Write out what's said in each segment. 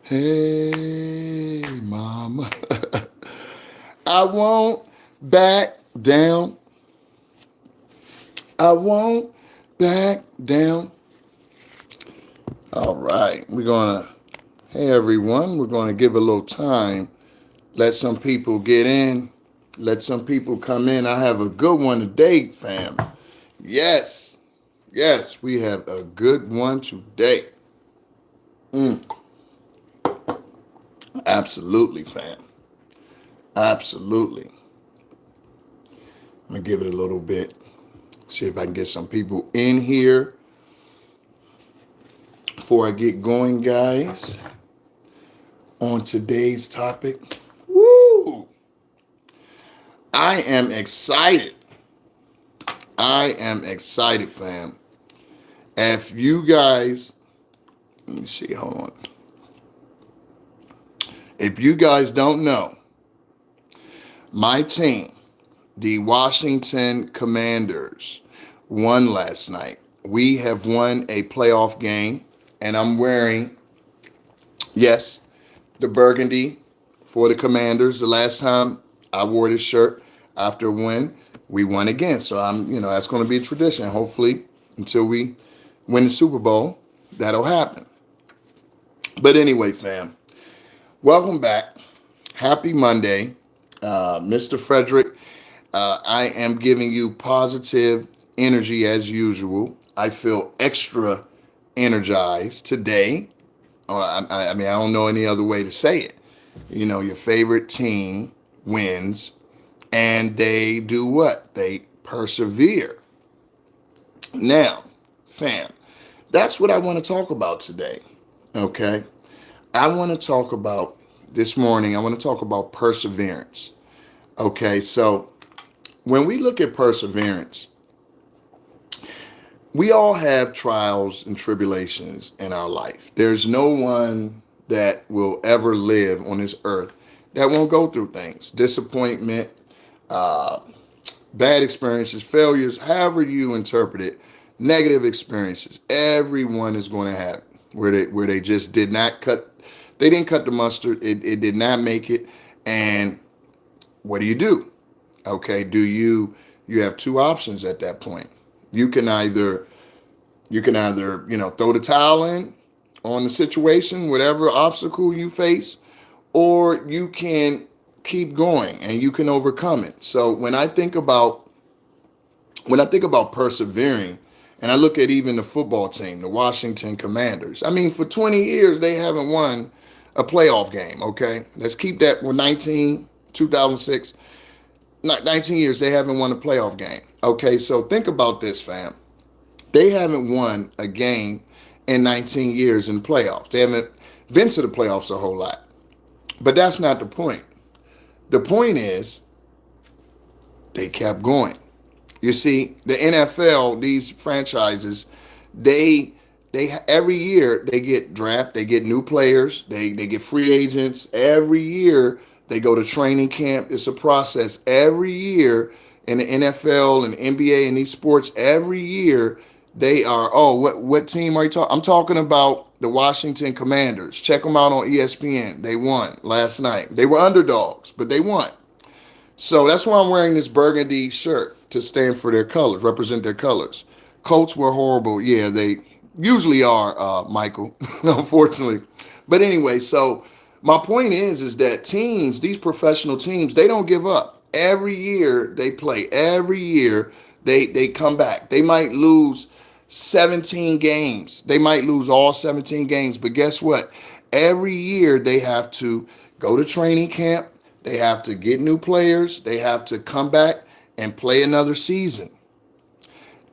Hey, mama. I won't back down. I won't back down. All right. Hey, everyone. We're going to give a little time. Let some people get in. Let some people come in. I have a good one today, fam. Yes. Yes, we have a good one today. Mm, absolutely, fam. Absolutely. I'm going to give it a little bit. See if I can get some people in here before I get going, guys, on today's topic. Woo! I am excited. I am excited, fam. If you guys, let me see, hold on. If you guys don't know, my team, the Washington Commanders, won last night. We have won a playoff game, and I'm wearing, yes, the burgundy for the Commanders. The last time I wore this shirt after a win, we won again. So that's going to be a tradition. Hopefully, until we win the Super Bowl, that'll happen. But anyway, fam, welcome back. Happy Monday, Mr. Frederick. I am giving you positive energy as usual. I feel extra energized today. I don't know any other way to say it. Your favorite team wins, and they do what? They persevere. Now, fam, that's what I want to talk about today. Okay? I want to talk about this morning, I want to talk about perseverance. Okay, so when we look at perseverance, we all have trials and tribulations in our life. There's no one that will ever live on this earth that won't go through things, disappointment, uh, bad experiences, failures, however you interpret it, negative experiences. Everyone is going to have it, where they just did not cut, they didn't cut the mustard. It did not make it. And what do you do? Okay, you have two options at that point. You can either throw the towel in on the situation, whatever obstacle you face, or you can keep going and you can overcome it. So when I think about persevering, and I look at even the football team, the Washington Commanders. I mean, for 20 years they haven't won a playoff game. Okay, let's keep that with 2006. Not 19 years they haven't won a playoff game. Okay, so think about this, fam. They haven't won a game in 19 years in playoffs. They haven't been to the playoffs a whole lot. But that's not the point. The point is they kept going. You see, the NFL, these franchises, they every year they get draft, they get new players, they get free agents. Every year they go to training camp. It's a process. Every year in the NFL and NBA and these sports, every year they are, what team are you talking? I'm talking about the Washington Commanders. Check them out on ESPN. They won last night. They were underdogs, but they won. So that's why I'm wearing this burgundy shirt, to stand for their colors, represent their colors. Colts were horrible. Yeah, they usually are, Michael, unfortunately. But anyway, so my point is that teams, these professional teams, they don't give up. Every year they play. Every year they come back. They might lose 17 games. They might lose all 17 games. But guess what? Every year they have to go to training camp. They have to get new players. They have to come back and play another season.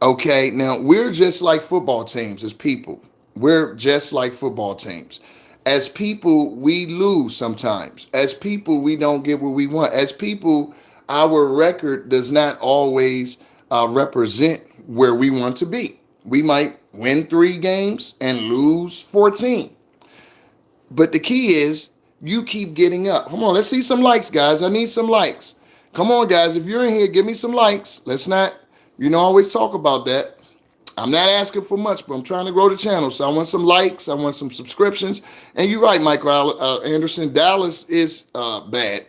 Okay, now we're just like football teams as people. We're just like football teams. As people, we lose sometimes. As people, we don't get what we want. As people, our record does not always represent where we want to be. We might win 3 games and lose 14. But the key is you keep getting up. Come on, let's see some likes, guys. I need some likes. Come on, guys. If you're in here, give me some likes. Let's not, always talk about that. I'm not asking for much, but I'm trying to grow the channel. So I want some likes. I want some subscriptions. And you're right, Michael Anderson. Dallas is bad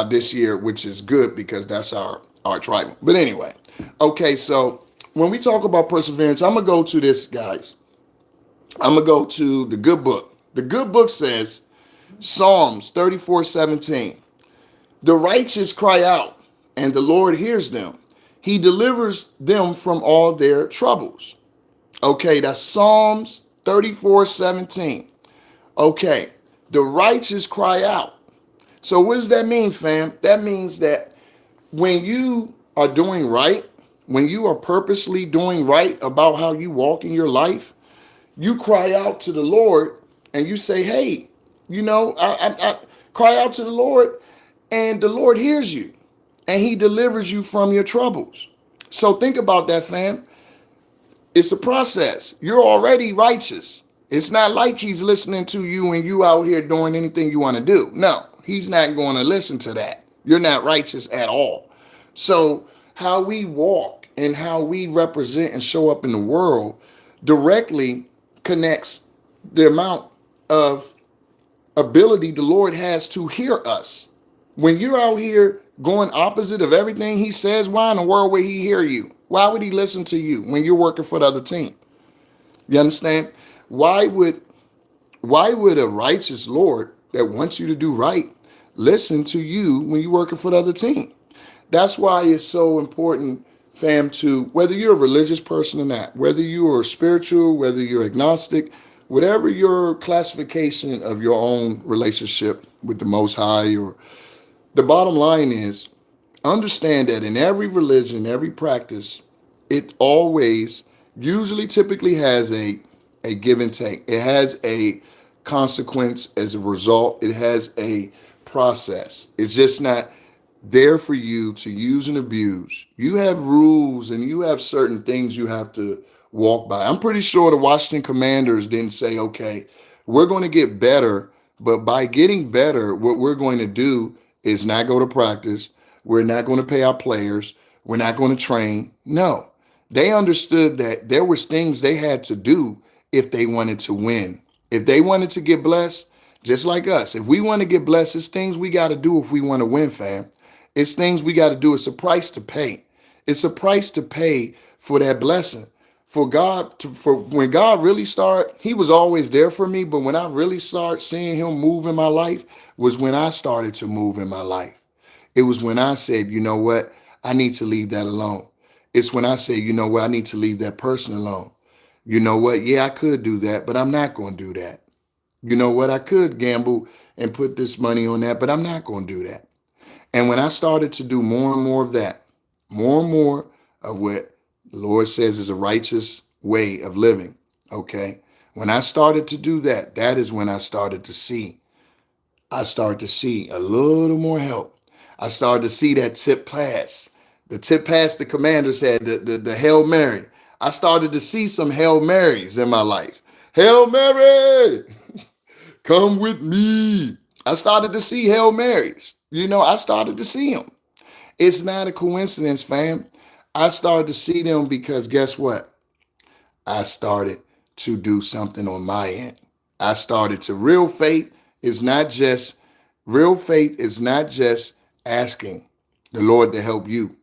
this year, which is good because that's our arch rival. But anyway, okay, so when we talk about perseverance, I'm going to go to this, guys. I'm going to go to the good book. The good book says, Psalms 34:17. The righteous cry out, and the Lord hears them. He delivers them from all their troubles. Okay, that's Psalms 34:17. Okay, the righteous cry out. So what does that mean, fam? That means that when you are doing right, when you are purposely doing right about how you walk in your life, you cry out to the Lord and you say, hey, I cry out to the Lord, and the Lord hears you and he delivers you from your troubles. So think about that, fam. It's a process. You're already righteous. It's not like he's listening to you and you out here doing anything you want to do. No, he's not going to listen to that. You're not righteous at all. So how we walk and how we represent and show up in the world directly connects the amount of ability the Lord has to hear us. When you're out here going opposite of everything he says, why in the world would he hear you? Why would he listen to you when you're working for the other team? You understand? Why would a righteous Lord that wants you to do right listen to you when you're working for the other team? That's why it's so important, fam, to whether you're a religious person or not, whether you are spiritual, whether you're agnostic, whatever your classification of your own relationship with the Most High, or the bottom line is understand that in every religion, every practice, it always usually typically has a give and take. It has a consequence as a result. It has a process. It's just not there for you to use and abuse. You have rules and you have certain things you have to walk by. I'm pretty sure the Washington Commanders didn't say, okay, we're going to get better, but by getting better, what we're going to do is not go to practice. We're not going to pay our players. We're not going to train. No, they understood that there was things they had to do if they wanted to win. If they wanted to get blessed, just like us, if we want to get blessed, it's things we got to do if we want to win, fam. It's things we got to do. It's a price to pay. It's a price to pay for that blessing. For when God really started, he was always there for me. But when I really started seeing him move in my life was when I started to move in my life. It was when I said, you know what? I need to leave that alone. It's when I said, you know what? I need to leave that person alone. You know what? Yeah, I could do that, but I'm not going to do that. You know what? I could gamble and put this money on that, but I'm not going to do that. And when I started to do more and more of that, more and more of what the Lord says is a righteous way of living, okay? When I started to do that, that is when I started to see a little more help. I started to see that tip pass. The tip pass the Commanders had, the Hail Mary. I started to see some Hail Marys in my life. Hail Mary, come with me. I started to see Hail Marys. I started to see them. It's not a coincidence, fam. I started to see them because guess what? I started to do something on my end. I started to real faith is not just asking the Lord to help you.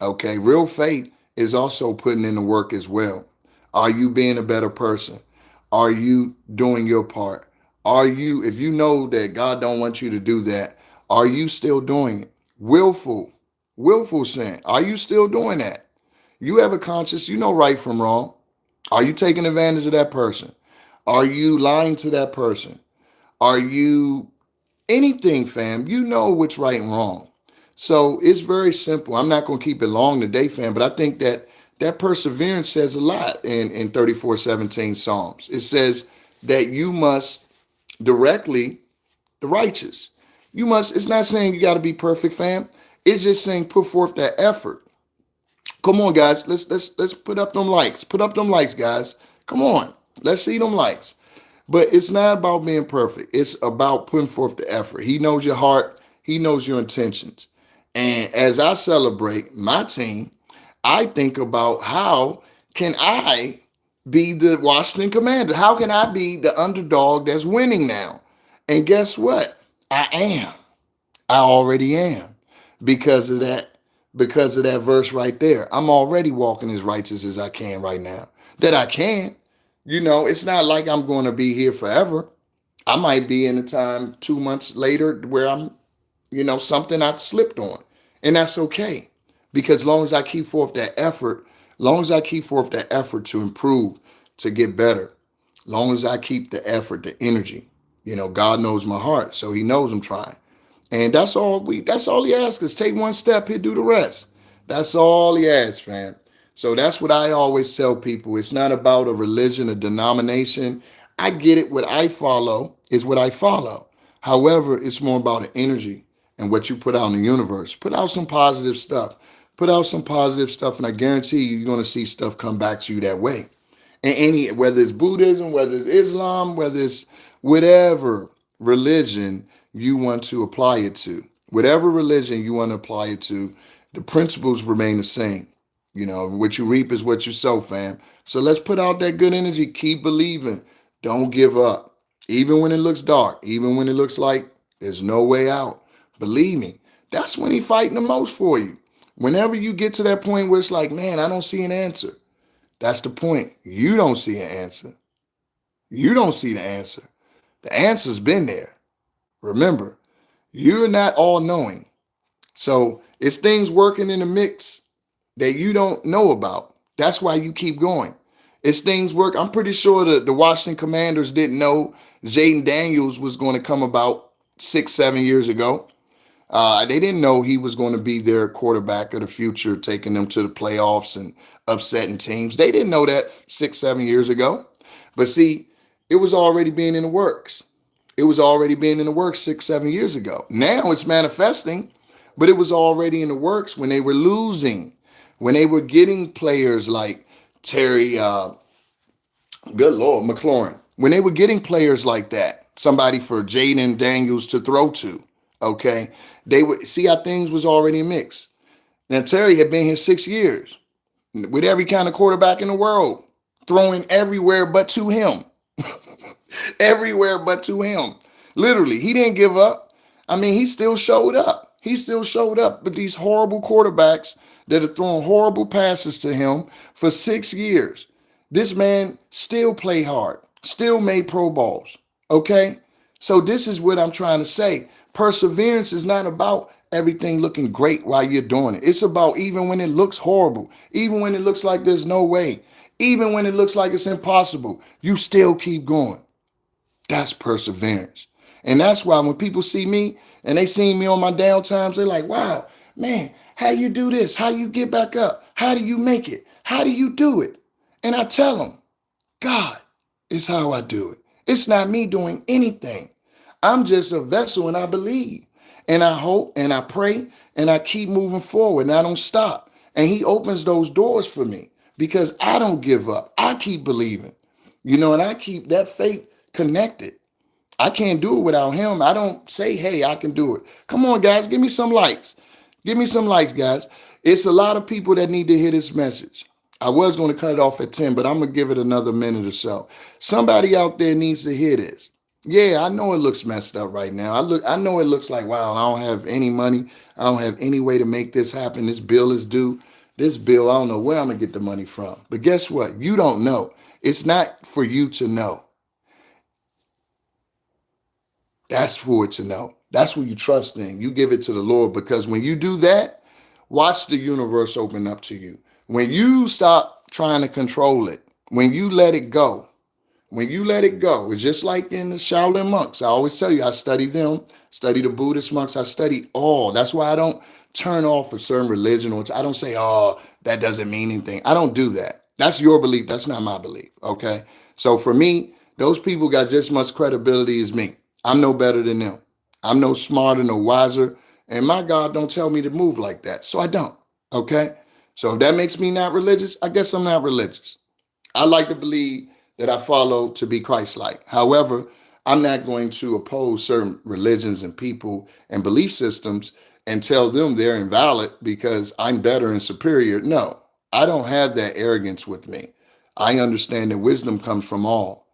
Okay, real faith is also putting in the work as well. Are you being a better person? Are you doing your part? If you know that God don't want you to do that, are you still doing it? Willful sin. Are you still doing that? You have a conscience, you know right from wrong. Are you taking advantage of that person? Are you lying to that person? Are you anything, fam? You know what's right and wrong. So it's very simple. I'm not going to keep it long today, fam, but I think that perseverance says a lot in 34:17 Psalms. It says that you must directly the righteous. It's not saying you got to be perfect, fam. It's just saying put forth that effort. Come on, guys. Let's put up them likes. Put up them likes, guys. Come on. Let's see them likes. But it's not about being perfect. It's about putting forth the effort. He knows your heart. He knows your intentions. And as I celebrate my team, I think about how can I be the Washington Commander? How can I be the underdog that's winning now? And guess what? I am. I already am because of that. Because of that verse right there. I'm already walking as righteous as I can right now. That I can. It's not like I'm going to be here forever. I might be in a time 2 months later where I'm, something I slipped on. And that's okay. Because long as I keep forth that effort, long as I keep forth that effort to improve, to get better, long as I keep the effort, the energy, God knows my heart. So he knows I'm trying. And that's all he asks us. Take one step, he'll do the rest. That's all he asks, fam. So that's what I always tell people. It's not about a religion, a denomination. I get it. What I follow is what I follow. However, it's more about the energy and what you put out in the universe. Put out some positive stuff. Put out some positive stuff, and I guarantee you're going to see stuff come back to you that way. And whether it's Buddhism, whether it's Islam, whether it's whatever religion you want to apply it to, whatever religion you want to apply it to, the principles remain the same. What you reap is what you sow, fam. So let's put out that good energy. Keep believing. Don't give up. Even when it looks dark, even when it looks like there's no way out. Believe me, that's when he's fighting the most for you. Whenever you get to that point where it's like, man, I don't see an answer. That's the point. You don't see an answer. You don't see the answer. The answer's been there. Remember, you're not all knowing. So it's things working in the mix that you don't know about. That's why you keep going. It's things work. I'm pretty sure the Washington Commanders didn't know Jaden Daniels was going to come about 6-7 years ago. They didn't know he was going to be their quarterback of the future, taking them to the playoffs and upsetting teams. They didn't know that 6-7 years ago. But see, it was already being in the works. It was already being in the works 6-7 years ago. Now it's manifesting, but it was already in the works when they were losing, when they were getting players like Terry, good Lord, McLaurin, when they were getting players like that, somebody for Jaden Daniels to throw to, okay, they would see how things was already mixed. Now, Terry had been here 6 years with every kind of quarterback in the world, throwing everywhere but to him. Everywhere but to him. Literally, he didn't give up. I mean, he still showed up. He still showed up with these horrible quarterbacks that are throwing horrible passes to him for 6 years. This man still played hard, still made Pro Bowls. Okay? So this is what I'm trying to say. Perseverance is not about everything looking great while you're doing it. It's about even when it looks horrible, even when it looks like there's no way, even when it looks like it's impossible, you still keep going. That's perseverance. And that's why when people see me and they see me on my down times, they're like, wow, man, how you do this? How you get back up? How do you make it? How do you do it? And I tell them, God is how I do it. It's not me doing anything. I'm just a vessel and I believe. And I hope and I pray and I keep moving forward and I don't stop. And he opens those doors for me because I don't give up. I keep believing, and I keep that faith connected. I can't do it without him. I don't say, hey, I can do it. Come on, guys, give me some likes. Give me some likes, guys. It's a lot of people that need to hear this message. I was going to cut it off at 10, but I'm going to give it another minute or so. Somebody out there needs to hear this. Yeah, I know it looks messed up right now. I know it looks like, wow, I don't have any money. I don't have any way to make this happen. This bill is due. This bill, I don't know where I'm going to get the money from. But guess what? You don't know. It's not for you to know. That's for it to know. That's what you trust in. You give it to the Lord because when you do that, watch the universe open up to you. When you stop trying to control it, when you let it go, it's just like in the Shaolin monks. I always tell you, I study them, study the Buddhist monks. I study all. That's why I don't turn off a certain religion or I don't say, oh, that doesn't mean anything. I don't do that. That's your belief. That's not my belief. Okay. So for me, those people got just as much credibility as me. I'm no better than them. I'm no smarter, no wiser. And my God don't tell me to move like that. So I don't. Okay. So if that makes me not religious, I guess I'm not religious. I like to believe that I follow to be Christ-like. However, I'm not going to oppose certain religions and people and belief systems and tell them they're invalid because I'm better and superior. No, I don't have that arrogance with me. I understand that wisdom comes from all.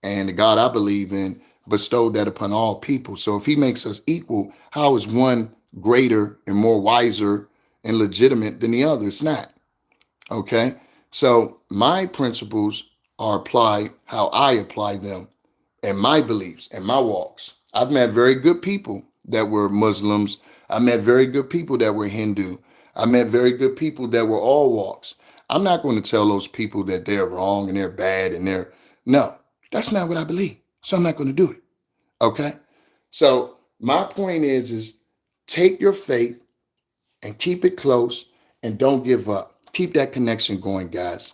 And the God I believe in bestowed that upon all people. So if he makes us equal, how is one greater and more wiser and legitimate than the other? It's not. Okay. So my principles are applied how I apply them and my beliefs and my walks. I've met very good people that were Muslims. I met very good people that were Hindu. I met very good people that were all walks. I'm not going to tell those people that they're wrong and they're bad and they're, no, that's not what I believe. So I'm not going to do it. Okay. So my point is take your faith and keep it close and don't give up. Keep that connection going, guys.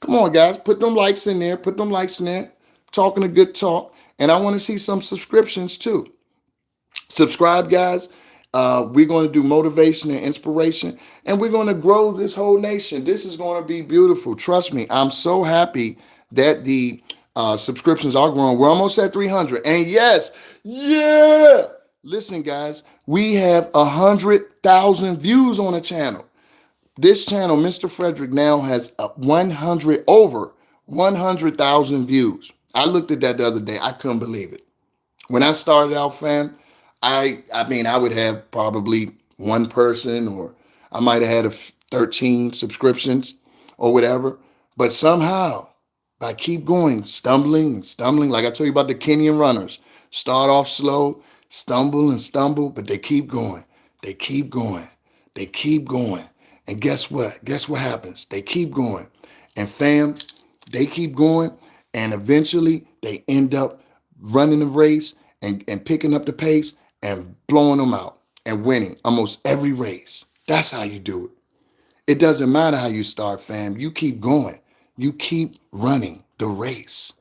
Come on, guys. Put them likes in there. Put them likes in there. Talking a good talk. And I want to see some subscriptions too. Subscribe, guys. We're going to do motivation and inspiration, and we're going to grow this whole nation. This is going to be beautiful. Trust me. I'm so happy that the subscriptions are growing. We're almost at 300. And yes, yeah. Listen, guys, we have 100,000 views on the channel. This channel, Mr. Frederick, now has over 100,000 views. I looked at that the other day. I couldn't believe it. When I started out, fam, I would have probably one person, or I might have had 13 subscriptions or whatever. But somehow, I keep going, stumbling, like I told you about the Kenyan runners. Start off slow, stumble and stumble, but they keep going. They keep going. They keep going. And guess what? Guess what happens? They keep going. And fam, they keep going, and eventually they end up running the race and picking up the pace and blowing them out and winning almost every race. That's how you do it. It doesn't matter how you start, fam. You keep going. You keep running the race,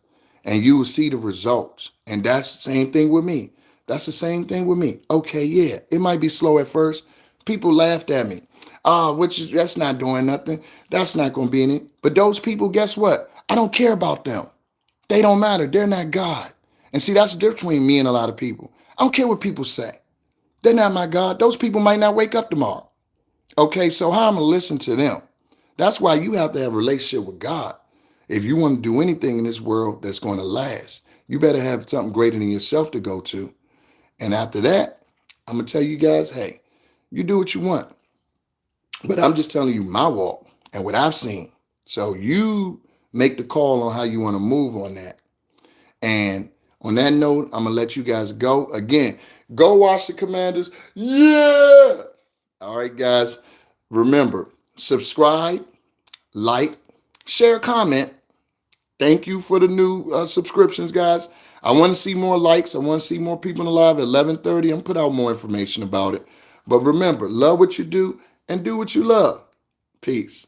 and you will see the results. And that's the same thing with me. That's the same thing with me. Okay, yeah, it might be slow at first. People laughed at me. That's not doing nothing. That's not going to be in it. But those people, guess what? I don't care about them. They don't matter. They're not God. And see, that's the difference between me and a lot of people. I don't care what people say. They're not my God. Those people might not wake up tomorrow. Okay, so how am I going to listen to them? That's why you have to have a relationship with God. If you want to do anything in this world that's going to last, you better have something greater than yourself to go to. And after that, I'm going to tell you guys, hey, you do what you want. But I'm just telling you my walk and what I've seen. So you make the call on how you want to move on that. And on that note, I'm going to let you guys go. Again, go watch the Commanders. Yeah! All right, guys. Remember, subscribe, like, share, comment. Thank you for the new subscriptions, guys. I want to see more likes. I want to see more people alive at 11:30. I'm going to put out more information about it. But remember, love what you do and do what you love. Peace.